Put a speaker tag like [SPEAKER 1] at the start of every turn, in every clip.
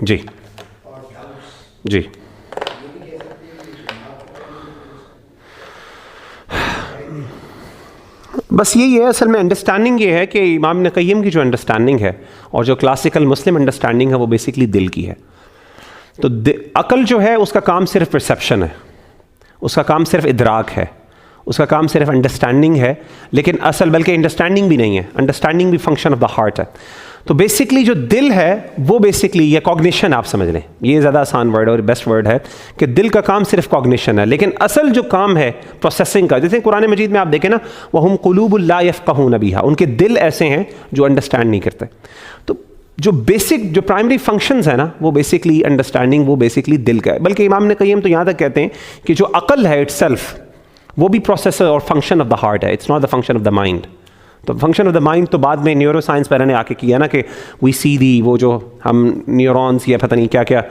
[SPEAKER 1] جی جی بس یہی ہے اصل میں انڈرسٹینڈنگ یہ ہے کہ امام ابن قیم کی جو انڈرسٹینڈنگ ہے اور جو کلاسیکل مسلم انڈرسٹینڈنگ ہے وہ بیسکلی دل کی ہے. تو عقل جو ہے اس کا کام صرف پرسیپشن ہے، اس کا کام صرف ادراک ہے، اس کا کام صرف انڈرسٹینڈنگ ہے، لیکن اصل بلکہ انڈرسٹینڈنگ بھی نہیں ہے، انڈرسٹینڈنگ بھی فنکشن آف دا ہارٹ ہے. تو بیسکلی جو دل ہے وہ بیسکلی یہ کوگنیشن آپ سمجھ لیں، یہ زیادہ آسان ورڈ اور بیسٹ ورڈ ہے کہ دل کا کام صرف کوگنیشن ہے، لیکن اصل جو کام ہے پروسیسنگ کا، جیسے قرآن مجید میں آپ دیکھیں نا وَهُمْ قُلُوبٌ لَا يَفْقَهُونَ بِهَا، ان کے دل ایسے ہیں جو انڈرسٹینڈ نہیں کرتے. تو جو بیسک جو پرائمری فنکشنز ہیں نا وہ بیسکلی انڈرسٹینڈنگ، وہ بیسکلی دل کا ہے. بلکہ امام ابن قیم تو یہاں تک کہتے ہیں کہ جو عقل ہے اٹ سیلف وہ بھی پروسیسر اور فنکشن آف دا ہارٹ ہے، it's not the function of the mind. تو فنکشن آف دا مائنڈ تو بعد میں نیورو سائنس پر نے آ کے کیا نا کہ وی سی دی، وہ جو ہم نیورونس یا پتہ نہیں کیا کیا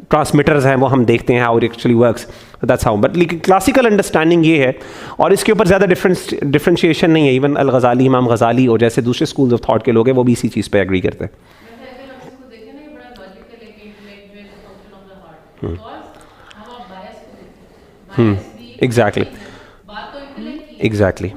[SPEAKER 1] ٹرانسمیٹرز ہیں وہ ہم دیکھتے ہیں how it actually works, that's how. But لیکن کلاسیکل انڈرسٹینڈنگ یہ ہے اور اس کے اوپر زیادہ ڈفرینشیشن نہیں ہے. ایون الغزالی، امام غزالی اور جیسے دوسرے اسکولز آف تھاٹ کے لوگ ہیں وہ بھی اسی چیز پہ ایگری کرتے ہیں. ایگزیکٹلی ایگزیکٹلی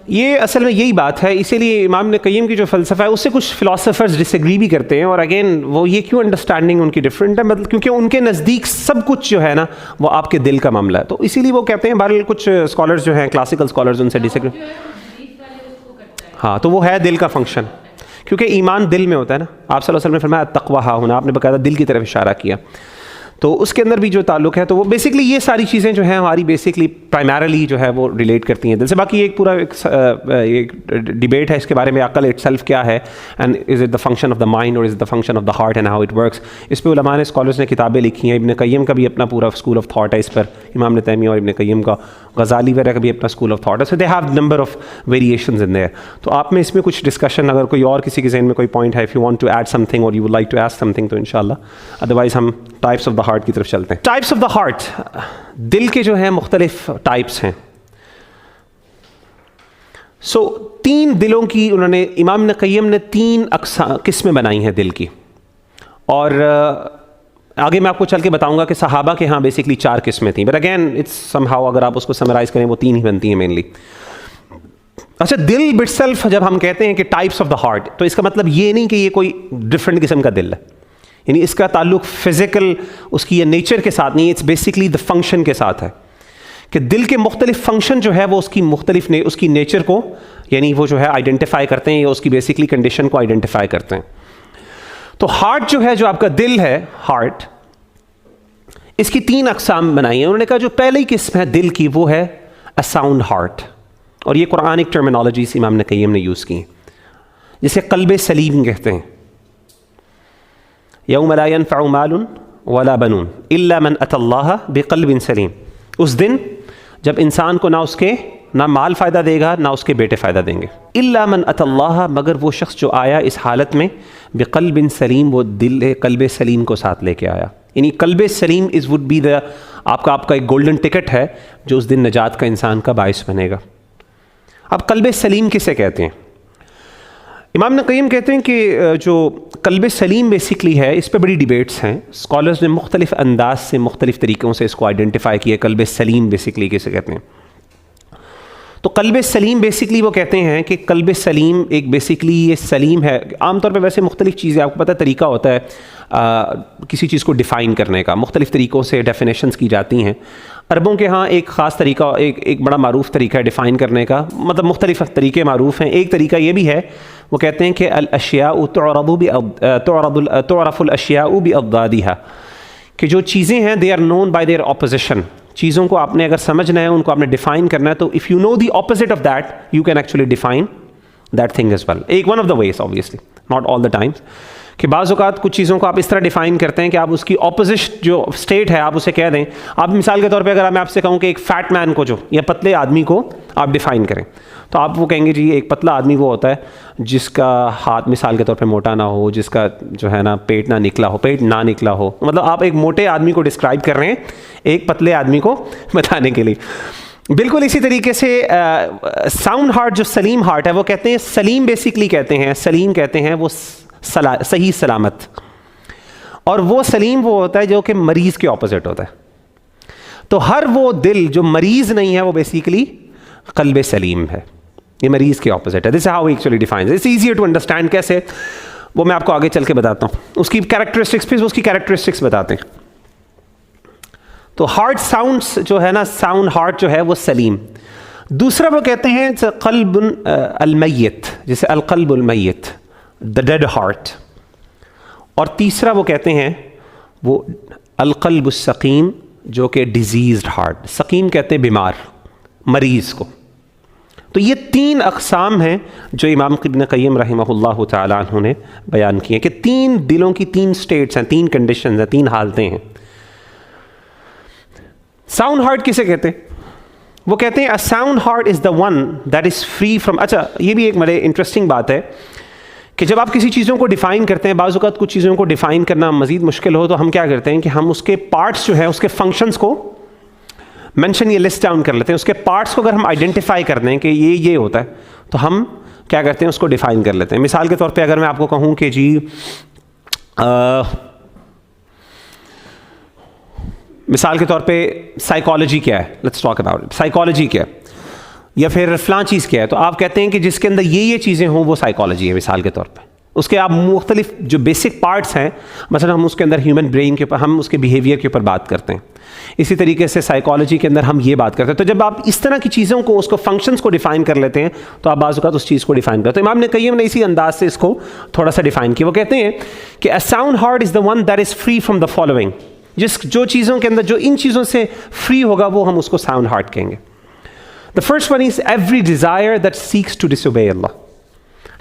[SPEAKER 1] یہ اصل میں یہی بات ہے. اسی لیے امام ابن قیم کی جو فلسفہ ہے اس سے کچھ فلاسفرز ڈس ایگری بھی کرتے ہیں. اور اگین وہ یہ کیوں انڈرسٹینڈنگ ان کی ڈفرینٹ ہے، مطلب کیونکہ ان کے نزدیک سب کچھ جو ہے نا وہ آپ کے دل کا معاملہ ہے. تو اسی لیے وہ کہتے ہیں بہرحال کچھ اسکالرز جو ہیں کلاسیکل اسکالرز ان سے ڈس ایگری. ہاں تو وہ ہے دل کا فنکشن، کیونکہ ایمان دل میں ہوتا ہے نا. آپ صلی اللہ علیہ وسلم نے فرمایا تقویٰ ہاں ہونا، آپ نے باقاعدہ دل کی طرف اشارہ کیا. تو اس کے اندر بھی جو تعلق ہے تو وہ بیسکلی یہ ساری چیزیں جو ہیں ہماری بیسکلی پرائمرلی جو ہے وہ ریلیٹ کرتی ہیں دل سے. باقی ایک پورا ایک ڈیبیٹ ہے اس کے بارے میں عقل اٹ سیلف کیا ہے، and is it the function of the mind اور is the function of the heart and how it works. اس پہ علماء نے اسکالرز نے کتابیں لکھی ہیں. ابن قیم کا بھی اپنا پورا اسکول آف تھاٹ ہے اس پر، امام ابن تیمیہ اور ابن قیم کا، غزالی وغیرہ کا بھی اپنا اسکول آف تھاٹ ہے. So they have number of variations in there. تو آپ میں اس میں کچھ ڈسکشن اگر کوئی اور کسی کے ذہن میں کوئی پوائنٹ ہے، if you want to add something اور you would like to add something تو انشاءاللہ، ادروائز ہم ٹائپس آف دا ہارٹ کی طرف چلتے ہیں. ٹائپس آف دا ہارٹ، دل کے جو ہیں مختلف ٹائپس ہیں. سو تین دلوں کی انہوں نے، امام ابن قیم نے تین قسمیں بنائی ہیں دل کی. اور آگے میں آپ کو چل کے بتاؤں گا کہ صحابہ کے ہاں بیسکلی چار قسمیں تھیں، but again it's somehow اگر آپ اس کو سمرائز کریں وہ تین ہی بنتی ہیں مینلی. اچھا دل بٹ سیلف جب ہم کہتے ہیں کہ ٹائپس آف دا ہارٹ، تو اس کا مطلب یہ نہیں کہ یہ کوئی ڈفرینٹ قسم کا دل ہے، یعنی اس کا تعلق فزیکل اس کی یا نیچر کے ساتھ نہیں، اٹس بیسکلی دا فنکشن کے ساتھ ہے کہ دل کے مختلف فنکشن جو ہے وہ اس کی مختلف اس کی نیچر کو یعنی وہ جو ہے آئیڈینٹیفائی کرتے ہیں یا اس کی بیسکلی کنڈیشن کو آئیڈینٹیفائی کرتے ہیں. تو ہارٹ جو ہے، جو آپ کا دل ہے ہارٹ، اس کی تین اقسام بنائی ہیں. انہوں نے کہا جو پہلی قسم ہے دل کی وہ ہے اے ساؤنڈ ہارٹ، اور یہ قرآنک ٹرمینالوجیز امام ابن قیم نے یوز کی، جسے قلب سلیم کہتے ہیں. یوم لا ينفع مال ولا بنون الا من اتى الله بقلب سلیم. اس دن جب انسان کو نہ مال فائدہ دے گا نہ اس کے بیٹے فائدہ دیں گے. الا من اتى الله، مگر وہ شخص جو آیا اس حالت میں بقلب سلیم، وہ دل قلب سلیم کو ساتھ لے کے آیا. یعنی قلب سلیم از وڈ بی دا آپ کا ایک گولڈن ٹکٹ ہے جو اس دن نجات کا انسان کا باعث بنے گا. اب قلب سلیم کسے کہتے ہیں؟ امام ابن قیم کہتے ہیں کہ جو قلب سلیم بیسکلی ہے، اس پہ بڑی ڈیبیٹس ہیں. اسکالرز نے مختلف انداز سے مختلف طریقوں سے اس کو آئیڈینٹیفائی کیا قلب سلیم بیسکلی کسے کہتے ہیں. تو قلب سلیم بیسکلی وہ کہتے ہیں کہ قلب سلیم ایک بیسکلی یہ سلیم ہے. عام طور پہ ویسے مختلف چیزیں آپ کو پتہ طریقہ ہوتا ہے کسی چیز کو ڈیفائن کرنے کا، مختلف طریقوں سے ڈیفینیشنز کی جاتی ہیں. عربوں کے ہاں ایک خاص طریقہ، ایک بڑا معروف طریقہ ہے ڈیفائن کرنے کا، مطلب مختلف طریقے معروف ہیں. ایک طریقہ یہ بھی ہے، وہ کہتے ہیں کہ الاشیاء تعرف الاشیاء باضدادها، کہ جو چیزیں ہیں they are known by their opposition. چیزوں کو آپ نے اگر سمجھنا ہے، ان کو آپ نے ڈیفائن کرنا ہے، تو if you know the opposite of that you can actually define that thing as well. ایک one of the ways, obviously not all the times, کہ بعض اوقات کچھ چیزوں کو آپ اس طرح ڈیفائن کرتے ہیں کہ آپ اس کی اپوزٹ جو اسٹیٹ ہے آپ اسے کہہ دیں. آپ مثال کے طور پہ اگر میں آپ سے کہوں کہ ایک فیٹ مین کو جو یا پتلے آدمی کو آپ ڈیفائن کریں، تو آپ وہ کہیں گے جی ایک پتلا آدمی وہ ہوتا ہے جس کا ہاتھ مثال کے طور پہ موٹا نہ ہو، جس کا جو ہے نا پیٹ نہ نکلا ہو. مطلب آپ ایک موٹے آدمی کو ڈسکرائب کر رہے ہیں ایک پتلے آدمی کو بتانے کے لیے. بالکل اسی طریقے سے ساؤنڈ ہارٹ جو سلیم ہارٹ ہے، وہ کہتے ہیں سلیم بیسکلی کہتے ہیں، سلیم کہتے ہیں وہ صحیح سلامت. اور وہ سلیم وہ ہوتا ہے جو کہ مریض کے اپوزٹ ہوتا ہے. تو ہر وہ دل جو مریض نہیں ہے وہ بیسیکلی قلب سلیم ہے. یہ مریض کے اپوزٹ ہے. This how actually defines. It's easier to understand. کیسے وہ میں آپ کو آگے چل کے بتاتا ہوں. اس کی کیریکٹرسٹکس پہ اس کی کیریکٹرسٹکس بتاتے ہیں. تو ہارٹ ساؤنڈس جو ہے نا, ساؤنڈ ہارٹ جو ہے وہ سلیم. دوسرا وہ کہتے ہیں قلب المیت, جیسے القلب المیت, دا ڈیڈ ہارٹ. اور تیسرا وہ کہتے ہیں وہ القلب السقیم, جو کہ ڈیزیزڈ ہارٹ. سقیم کہتے ہیں بیمار, مریض کو. تو یہ 3 اقسام ہیں جو امام ابن قیم رحمہ اللہ تعالیٰ عنہ نے بیان کی ہیں کہ 3 دلوں کی 3 سٹیٹس ہیں, 3 کنڈیشنز ہیں, 3 حالتیں ہیں. ساؤنڈ ہارٹ کسے کہتے ہیں؟ وہ کہتے ہیں sound heart is the one that is free from. اچھا, یہ بھی ایک بڑے انٹرسٹنگ بات ہے کہ جب آپ کسی چیزوں کو ڈیفائن کرتے ہیں, بعض اوقات کچھ چیزوں کو ڈیفائن کرنا مزید مشکل ہو تو ہم کیا کرتے ہیں کہ ہم اس کے پارٹس جو ہیں, اس کے فنکشنز کو مینشن یا لسٹ ڈاؤن کر لیتے ہیں. اس کے پارٹس کو اگر ہم آئیڈینٹیفائی کر دیں کہ یہ ہوتا ہے تو ہم کیا کرتے ہیں, اس کو ڈیفائن کر لیتے ہیں. مثال کے طور پہ اگر میں آپ کو کہوں کہ جی مثال کے طور پہ سائیکالوجی کیا ہے, let's talk about it. Psychology کیا ہے یا پھر فلاں چیز کیا ہے, تو آپ کہتے ہیں کہ جس کے اندر یہ چیزیں ہوں وہ سائیکالوجی ہے. مثال کے طور پہ اس کے آپ مختلف جو بیسک پارٹس ہیں, مثلا ہم اس کے اندر ہیومن برین کے اوپر, ہم اس کے بیہیویئر کے اوپر بات کرتے ہیں. اسی طریقے سے سائیکالوجی کے اندر ہم یہ بات کرتے ہیں. تو جب آپ اس طرح کی چیزوں کو, اس کو فنکشنز کو ڈیفائن کر لیتے ہیں تو آپ بعض اوقات اس چیز کو ڈیفائن کرتے ہیں. امام ابن قیم نے اسی انداز سے اس کو تھوڑا سا ڈیفائن کیا. وہ کہتے ہیں کہ a sound heart is the one that is free from the following. جو چیزوں کے اندر جو ان چیزوں سے فری ہوگا وہ ہم اس کو ساؤنڈ ہارٹ کہیں گے. The first one is every desire that seeks to disobey Allah.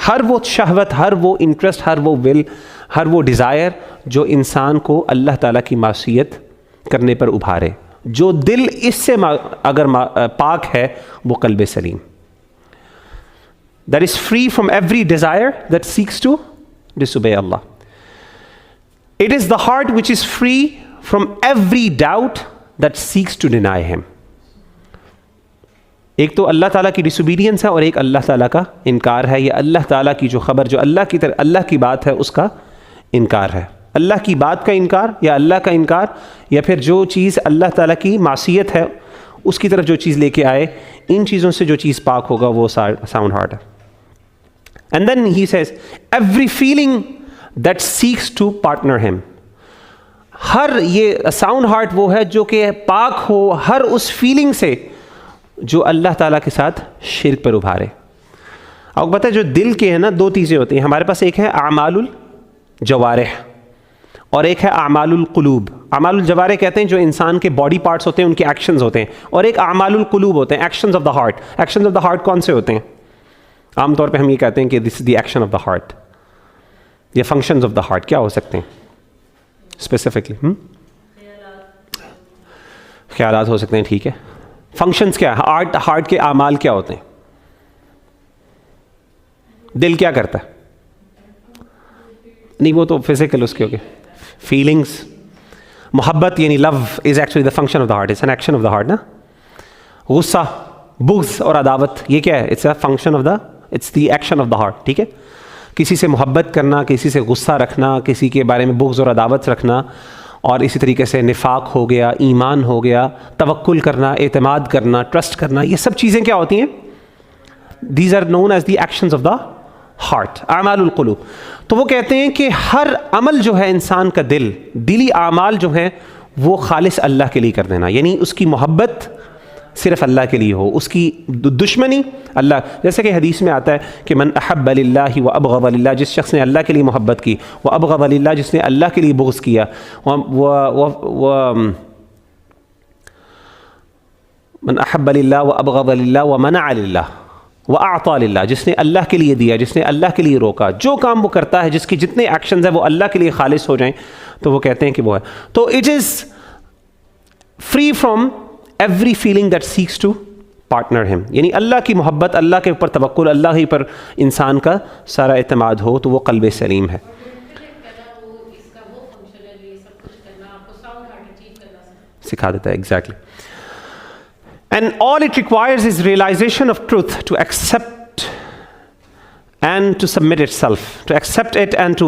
[SPEAKER 1] ہر وہ شہوت, ہر وہ انٹرسٹ, ہر وہ ول, ہر وہ ڈیزائر جو انسان کو اللہ تعالیٰ کی معصیت کرنے پر ابھارے. جو دل اس سے اگر پاک ہے وہ قلب سلیم. That is free from every desire that seeks to disobey Allah. It is the heart which is free from every doubt that seeks to deny Him. ایک تو اللہ تعالیٰ کی ڈسوبیڈینس ہے اور ایک اللہ تعالیٰ کا انکار ہے. یہ اللہ تعالیٰ کی جو خبر, جو اللہ کی بات ہے اس کا انکار ہے. اللہ کی بات کا انکار یا اللہ کا انکار, یا پھر جو چیز اللہ تعالیٰ کی معصیت ہے اس کی طرف جو چیز لے کے آئے, ان چیزوں سے جو چیز پاک ہوگا وہ ساؤنڈ ہارٹ ہے. And then he sees every feeling that sex to partner him. ہر یہ ساؤنڈ ہارٹ وہ ہے جو کہ پاک ہو ہر اس فیلنگ سے جو اللہ تعالیٰ کے ساتھ شرک پر ابھارے. آپ کو پتہ ہے جو دل کے ہیں نا, 2 چیزیں ہوتی ہیں ہمارے پاس. ایک ہے اعمال الجوارح اور ایک ہے اعمال القلوب. اعمال الجوارح کہتے ہیں جو انسان کے باڈی پارٹس ہوتے ہیں, ان کے ایکشنز ہوتے ہیں, اور ایک اعمال القلوب ہوتے ہیں, actions of the heart. Actions of the heart کون سے ہوتے ہیں؟ عام طور پہ ہم یہ کہتے ہیں کہ this is the action of the heart. یا فنکشنز آف دا ہارٹ کیا ہو سکتے ہیں اسپیسیفکلی؟ خیالات ہو سکتے ہیں, ٹھیک ہے. فنکشنز کیا ہے؟ ہارٹ کے اعمال کیا ہوتے ہیں؟ دل کیا کرتا ہے؟ نہیں وہ تو فزیکل اس کے ہوگی. فیلنگس, محبت یعنی love is actually the function of the heart, it's an action of the heart نا. غصہ, بغض اور عداوت یہ کیا ہے؟ It's a function of the, it's the action of the heart. ٹھیک ہے. کسی سے محبت کرنا, کسی سے غصہ رکھنا, کسی کے بارے میں بغض اور عداوت رکھنا, اور اسی طریقے سے نفاق ہو گیا, ایمان ہو گیا, توکل کرنا, اعتماد کرنا, ٹرسٹ کرنا, یہ سب چیزیں کیا ہوتی ہیں؟ These are known as the actions of the heart, اعمال القلوب. تو وہ کہتے ہیں کہ ہر عمل جو ہے انسان کا دلی اعمال جو ہیں وہ خالص اللہ کے لیے کر دینا, یعنی اس کی محبت صرف اللہ کے لیے ہو, اس کی دشمنی اللہ. جیسے کہ حدیث میں آتا ہے کہ من احب للہ و ابغض للہ, جس شخص نے اللہ کے لیے محبت کی, و ابغض للہ جس نے اللہ کے لیے بغض کیا, من احب للہ و ابغض للہ و منع للہ و اعطى للہ, جس نے اللہ کے لیے دیا, جس نے اللہ کے لیے روکا. جو کام وہ کرتا ہے, جس کی جتنے ایکشنز ہیں وہ اللہ کے لیے خالص ہو جائیں, تو وہ کہتے ہیں کہ وہ ہے. تو it is free from every feeling that sex to partner ہم, یعنی اللہ کی محبت, اللہ کے اوپر توکل, اللہ ہی پر انسان کا سارا اعتماد ہو تو وہ قلب سلیم ہے. سکھا دیتا ہے exactly. And all it requires is realization of truth to accept and to submit itself, to accept it and to,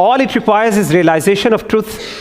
[SPEAKER 1] all it requires is realization of truth,